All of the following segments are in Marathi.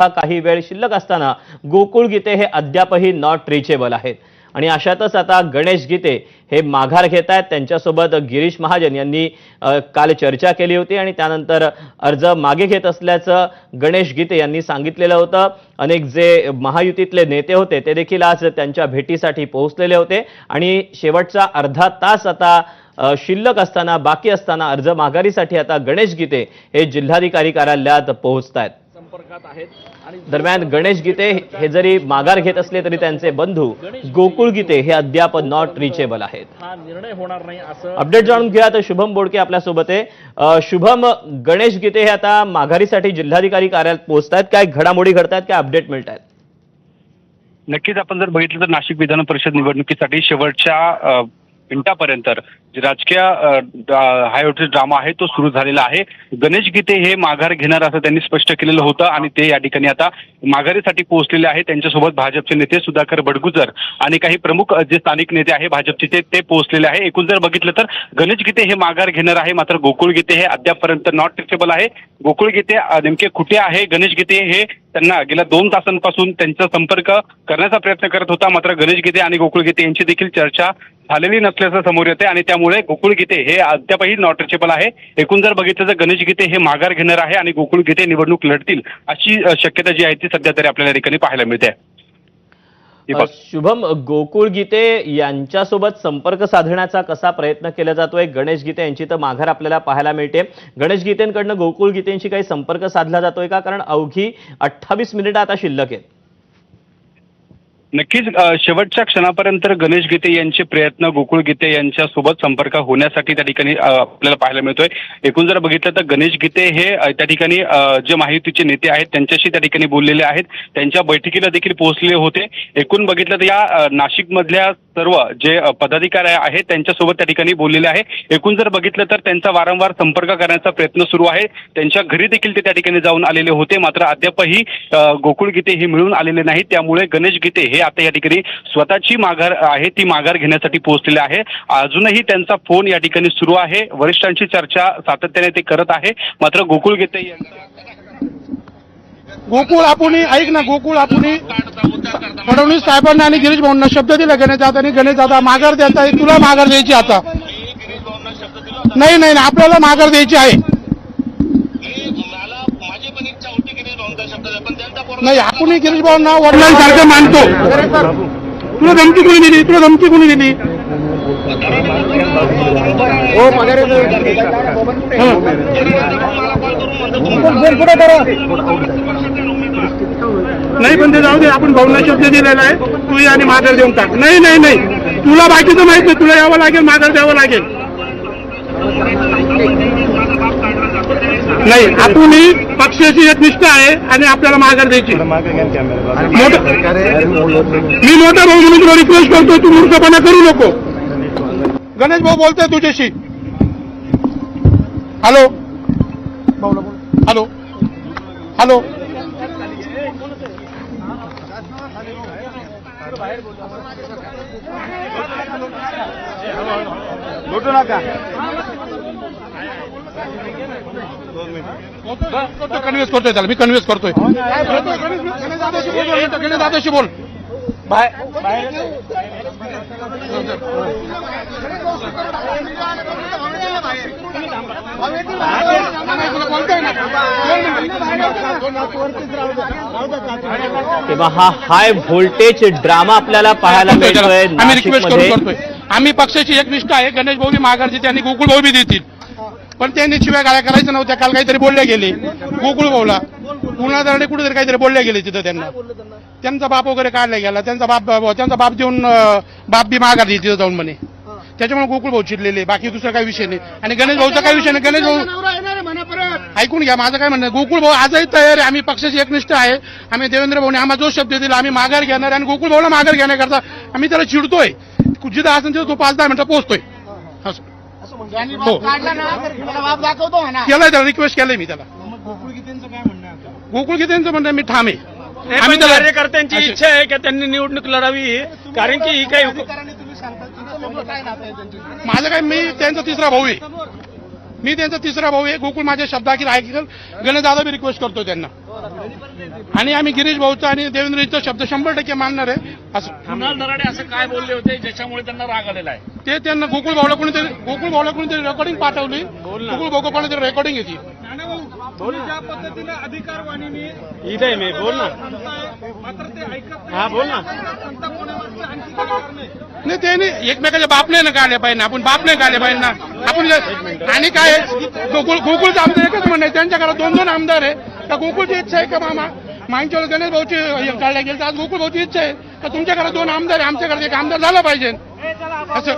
काही वेळ शिल्लक असताना गोकुळ गीते हे अद्यापही नॉट रिचेबल आहेत आणि अशातच आता गणेश गीते हे माघार घेत आहेत। त्यांच्यासोबत गिरीश महाजन यांनी काल चर्चा केली होती आणि त्यानंतर अर्ज मागे घेत असल्याचं गणेश गीते यांनी सांगितलेलं होतं। अनेक जे महायुतीतले नेते होते ते देखील आज त्यांच्या भेटीसाठी पोहोचलेले होते आणि शेवटचा अर्धा तास आता शिल्लक असताना बाकी असताना अर्ज माघारीसाठी आता गणेश गीते हे जिल्हाधिकारी कार्यालयात पोहोचतायत। संपर्कात आहेत आणि दरम्यान गणेश गीते हे जरी माघार घेत असले तरी त्यांचे बंधू गोकुळ गीते हे अद्याप नॉट रिचेबल आहेत। हा निर्णय होणार नाही असं अपडेट जाणून घेऊया तर शुभम बोडके आपल्या सोबत आहे। शुभम, गणेश गीते हे आता माघारीसाठी जिल्हाधिकारी कार्यालयात पोहोचतायत, काय घडामोडी घडतायत, काय अपडेट मिळत आहेत? नक्कीच आपण जर बघितलं तर नाशिक विधान परिषद निवडणुकीसाठी शेवटच्या मिनिटापर्यंत राजकीय हाय व्होल्टेज ड्रामा आहे तो सुरू झालेला आहे। गणेश गीते हे माघार घेणार असं त्यांनी स्पष्ट केलेलं होतं आणि ते या ठिकाणी आता माघारीसाठी पोहोचलेले आहेत। त्यांच्यासोबत भाजपचे नेते सुधाकर बडगुजर आणि काही प्रमुख जे स्थानिक नेते आहे भाजपचे ते पोहोचलेले आहे। एकूण जर बघितलं तर गणेश गीते हे माघार घेणार आहे, मात्र गोकुळ गीते हे अद्यापपर्यंत नॉट रिचेबल आहे। गोकुळ गीते नेमके कुठे आहे, गणेश गीते हे त्यांना गेल्या 2 तासांपासून त्यांचा संपर्क करण्याचा प्रयत्न करत होता, मात्र गणेश गीते आणि गोकुळ गीते यांची देखील चर्चा झालेली नसल्याचं समोर येते आणि त्यामुळे गोकुळ गीते हे अद्यापही नॉट रिचेबल आहे। एकूण जर बघितलं तर गणेश गीते हे माघार घेणार आहे आणि गोकुळ गीते निवडणूक लढतील अशी शक्यता जी आहे ती सध्या तरी आपल्याला या ठिकाणी पाहायला मिळते। शुभम, गोकुळ गीते यांच्यासोबत संपर्क साधण्याचा कसा प्रयत्न केला जातोय? गणेश गीते यांची तर माघार आपल्याला पाहायला मिळते, गणेश गीतेंकडनं गोकुळ गीतेंशी काही संपर्क साधला जातोय का? कारण अवघी 28 मिनिटं आता शिल्लक आहेत। नक्कीच शेवटच्या क्षणापर्यंत गणेश गीते यांचे प्रयत्न गोकुळ गीते यांच्या सोबत संपर्क होण्यासाठी त्या ठिकाणी आपल्याला पाहायला मिळतोय। एकूण जर बघितलं तर गणेश गीते हे त्या ठिकाणी जे महायुतीचे नेते आहेत त्यांच्याशी त्या ठिकाणी बोललेले आहेत, त्यांच्या बैठकीला देखील पोहोचलेले होते। एकूण बघितलं तर या नाशिक मधल्या सर्व जे पदाधिकारी आहेत त्यांच्यासोबत त्या ठिकाणी बोललेले आहे। एकूण जर बघितलं तर त्यांचा वारंवार संपर्क करण्याचा प्रयत्न सुरू आहे, त्यांच्या घरी देखील ते त्या ठिकाणी जाऊन आलेले होते, मात्र अद्यापही गोकुळ गीते हे मिळून आलेले नाही। त्यामुळे गणेश गीते हे आता या ठिकाणी स्वतःची माघार आहे ती माघार घेण्यासाठी पोहोचलेले आहे। अजूनही त्यांचा फोन या ठिकाणी सुरू आहे, वरिष्ठांची चर्चा सातत्याने ते करत आहे, मात्र गोकुळ गीते गोकुळ आपण ऐक ना, गोकुळ आपण फडणवीस साहेबांना आणि गिरीश भाऊंना शब्द दिला गणेश दादा माघार द्यायचा आहे, तुला माघार द्यायची आता नाही नाही आपल्याला माघार द्यायची आहे। नाही आपण गिरीश भाऊंना वडिलांसारखं मानतो। तुला धमकी कोणी दिली? तुला धमकी कोणी दिली? नाही पण ते जाऊ दे, आपण भाऊंना शब्द दिलेला आहे, तू आणि माघार देऊन टाक। नाही नाही नाही तुला बाकीचं माहित नाही, तुला यावं लागेल, माघार द्यावं लागेल। नाही आपण पक्षाची एक निष्ठा आहे आणि आपल्याला माघार द्यायची। मी मोठा भाऊ म्हणून तुला रिक्वेस्ट करतोय, तू मूर्खपणा करू नको। गणेश भाऊ बोलतोय तुझ्याशी। हॅलो हॅलो हॅलो बोलू नका। कन्व्हिन्स करतोय त्याला, मी कन्व्हिन्स करतोय। गणेश दादाशी बोल। तेव्हा हा हाय व्होल्टेज ड्रामा आपल्याला पाहायला मिळतोय आम्ही रिक्वेस्ट नाशिकमध्ये। करतोय, आम्ही पक्षाची एक निष्ठा आहे, गणेश भाऊ माघार देते आणि गोकुळ भाऊ बी देतील, पण त्यांनी शिवाय गाळ्या करायचं नव्हत्या। काल काहीतरी बोलले गेले गोकुळ भाऊला, कुणाकडे कुठेतरी काहीतरी बोलले गेले तिथं, त्यांचा बाप वगैरे काढला गेला, त्यांचा बाप देऊन बाप बी माघार देते तिथं जाऊन म्हणे, त्याच्यामुळे गोकुळ भाऊ चिडलेले, बाकी दुसरा काही विषय नाही। आणि गणेश भाऊचा काही विषय नाही, गणेश भाऊ ऐकून घ्या माझं काय म्हणणं, गोकुळ भाऊ आजही तयार आहे, आम्ही पक्षाची एकनिष्ठ आहे। आम्ही देवेंद्र भाऊने आम्हाला जो शब्द दिला आम्ही माघार घेणार आणि गोकुळ भाऊला माघार घेण्याकरता आम्ही त्याला चिडतोय, जिथं असेल तिथं तो 5-10 मिनिटं पोहोचतोय। केलंय त्याला, रिक्वेस्ट केलंय मी त्याला। गोकुळ गीतेंचं म्हणणं मी ठाम आहे, आम्ही कार्यकर्त्यांची इच्छा आहे की त्यांनी निवडणूक लढावी, कारण की ही काही माझं काय, मी त्यांचा तिसरा भाऊ आहे। मी त्यांचा तिसरा भाऊ आहे. गोकुळ माझ्या शब्दाखीर ऐकेल. गणेश दादा मी रिक्वेस्ट करतो त्यांना. आणि आम्ही गिरीश भाऊचा आणि देवेंद्रजीचा शब्द 100% मानणार आहे. असं कुणाल दराडे असं काय बोलले होते ज्याच्यामुळे त्यांना राग आलेला आहे? ते त्यांना गोकुळ भाऊला कोणीतरी रेकॉर्डिंग पाठवली. गोकुळ भाऊ कोणीतरी रेकॉर्डिंग येते. ज्या पद्धतीने अधिकार वाणीने इथे मी बोल ना. मात्र ते ऐकत हा बोल ना. संताप होण्यामागचं आणखी काही कारण आहे. नाही ते नाही, एकमेकाच्या बापने ना काढले पाहिजे ना, आपण बाप नाही काढले पाहिजे ना आपण. आणि काय आहे, गोकुळचा आमदार एकच म्हणणं आहे, त्यांच्या घरात 2-2 आमदार आहे. का गोकुळची इच्छा आहे का मामा मागच्या वेळेस गणेश भाऊची काढल्या गेली, तर आज गोकुळ भाऊची इच्छा आहे का तुमच्या घरात 2 आमदार आहे, आमच्या घरात 1 आमदार झाला पाहिजे. असं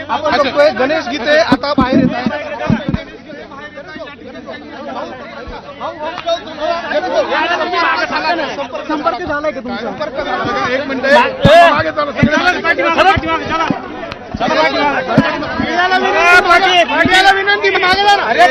आपण बघतोय गणेश गीते आता बाहेर येत आहेत. संपर्क झालाय का तुमचा? एक मिनिट मागे चला. विनंती मागे